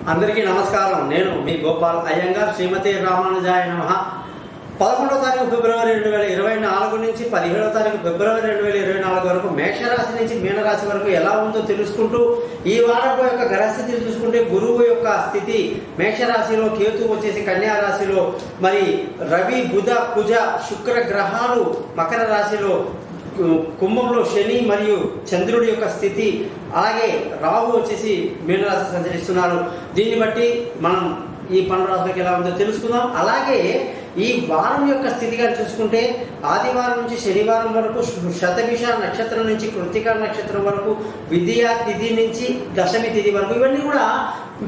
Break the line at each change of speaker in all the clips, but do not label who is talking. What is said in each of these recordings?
అందరికీ నమస్కారం. నేను మీ గోపాల్ అయ్యంగార్. శ్రీమతి రామానుజాయ నమః. 11వ తారీఖు ఫిబ్రవరి 2024 నుంచి 17వ తారీఖు ఫిబ్రవరి 2024 వరకు మేషరాశి నుంచి మీనరాశి వరకు ఎలా ఉందో తెలుసుకుంటూ ఈ వారపు యొక్క గ్రహస్థితిని చూసుకుంటే గురువు యొక్క స్థితి మేషరాశిలో, కేతు వచ్చేసి కన్యా రాశిలో, మరి రవి, బుధ, కుజ, శుక్ర గ్రహాలు మకర రాశిలో, కుంభంలో శని మరియు చంద్రుడి యొక్క స్థితి, అలాగే రాహు వచ్చేసి మీనరాశి సంచరిస్తున్నారు. దీన్ని బట్టి మనం ఈ 12 రాశులకు ఎలా ఉందో తెలుసుకుందాం. అలాగే ఈ వారం యొక్క స్థితిగా చూసుకుంటే ఆదివారం నుంచి శనివారం వరకు శతభిష నక్షత్రం నుంచి కృత్తికా నక్షత్రం వరకు, విద్యా తిథి నుంచి దశమి తిథి వరకు, ఇవన్నీ కూడా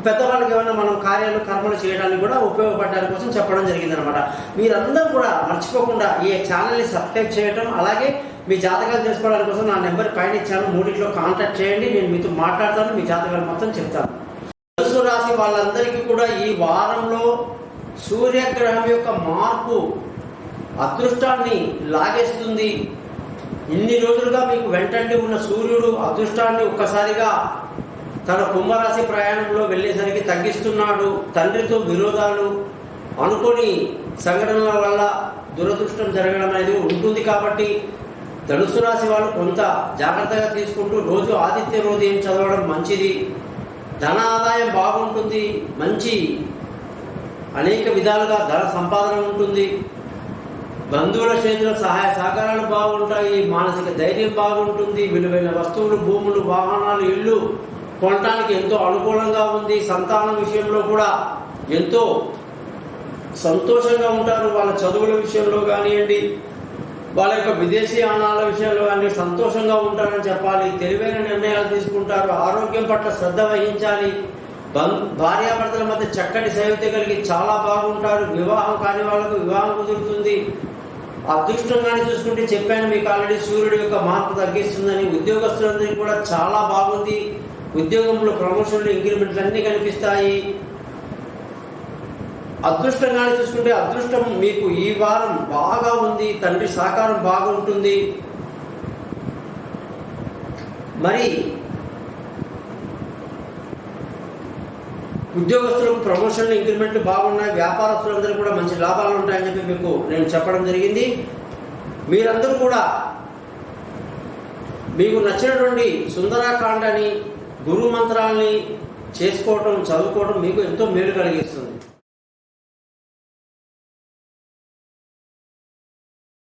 పెద్దవాళ్ళకి ఏమైనా మనం కార్యాలు కర్మలు చేయడానికి కూడా ఉపయోగపడడానికి కోసం చెప్పడం జరిగిందనమాట. మీరందరూ కూడా మర్చిపోకుండా ఈ ఛానల్ని సబ్స్క్రైబ్ చేయడం, అలాగే మీ జాతకాలు తెలుసుకోవడానికి కోసం నా నెంబర్ పైన ఇచ్చాను, 3 కాంటాక్ట్ చేయండి. నేను మీతో మాట్లాడతాను, మీ జాతకాలు మొత్తం చెప్తాను. ధనుసు రాశి వాళ్ళందరికీ కూడా ఈ వారంలో సూర్యగ్రహం యొక్క మార్పు అదృష్టాన్ని లాగేస్తుంది. ఇన్ని రోజులుగా మీకు వెంటండి ఉన్న సూర్యుడు అదృష్టాన్ని ఒక్కసారిగా తన కుంభరాశి ప్రయాణంలో వెళ్ళేసరికి తగ్గిస్తున్నాడు. తండ్రితో విరోధాలు, అనుకోని సంఘటనల వల్ల దురదృష్టం జరగడం అనేది ఉంటుంది. కాబట్టి ధనుసు రాశి వాళ్ళు కొంత జాగ్రత్తగా తీసుకుంటూ రోజు ఆదిత్య హృదయం చదవడం మంచిది. ధన ఆదాయం బాగుంటుంది, మంచి అనేక విధాలుగా ధన సంపాదన ఉంటుంది. బంధువుల చేతుల సహాయ సహకారాలు బాగుంటాయి. మానసిక ధైర్యం బాగుంటుంది. విలువైన వస్తువులు, భూములు, వాహనాలు, ఇళ్ళు కొనడానికి ఎంతో అనుకూలంగా ఉంది. సంతానం విషయంలో కూడా ఎంతో సంతోషంగా ఉంటారు. వాళ్ళ చదువుల విషయంలో కానివ్వండి, వాళ్ళ యొక్క విదేశీయానాల విషయంలో కానీ సంతోషంగా ఉంటారని చెప్పాలి. తెలివైన నిర్ణయాలు తీసుకుంటారు. ఆరోగ్యం పట్ల శ్రద్ధ వహించాలి. భార్యాభర్తల మధ్య చక్కటి సైవిత కలిగి చాలా బాగుంటారు. వివాహం కాని వాళ్ళకు వివాహం కుదురుతుంది. అదృష్టంగానే చూసుకుంటే చెప్పాను మీకు ఆల్రెడీ, సూర్యుడి యొక్క మార్పు తగ్గిస్తుందని. ఉద్యోగస్తులందరికీ కూడా చాలా బాగుంది. ఉద్యోగంలో ప్రమోషన్లు, ఇంక్రిమెంట్లు అన్నీ కనిపిస్తాయి. అదృష్టంగానే చూసుకుంటే అదృష్టం మీకు ఈ వారం బాగా ఉంది. తండ్రి సహకారం బాగుంటుంది. మరి ఉద్యోగస్తులకు ప్రమోషన్లు, ఇంక్రిమెంట్లు బాగున్నాయి. వ్యాపారస్తులందరూ కూడా మంచి లాభాలు ఉంటాయని చెప్పి మీకు నేను చెప్పడం జరిగింది. మీరందరూ కూడా మీకు నచ్చినటువంటి సుందరాకాండని, గురు మంత్రాలని చేసుకోవటం, చదువుకోవడం మీకు ఎంతో మేలు కలిగిస్తుంది.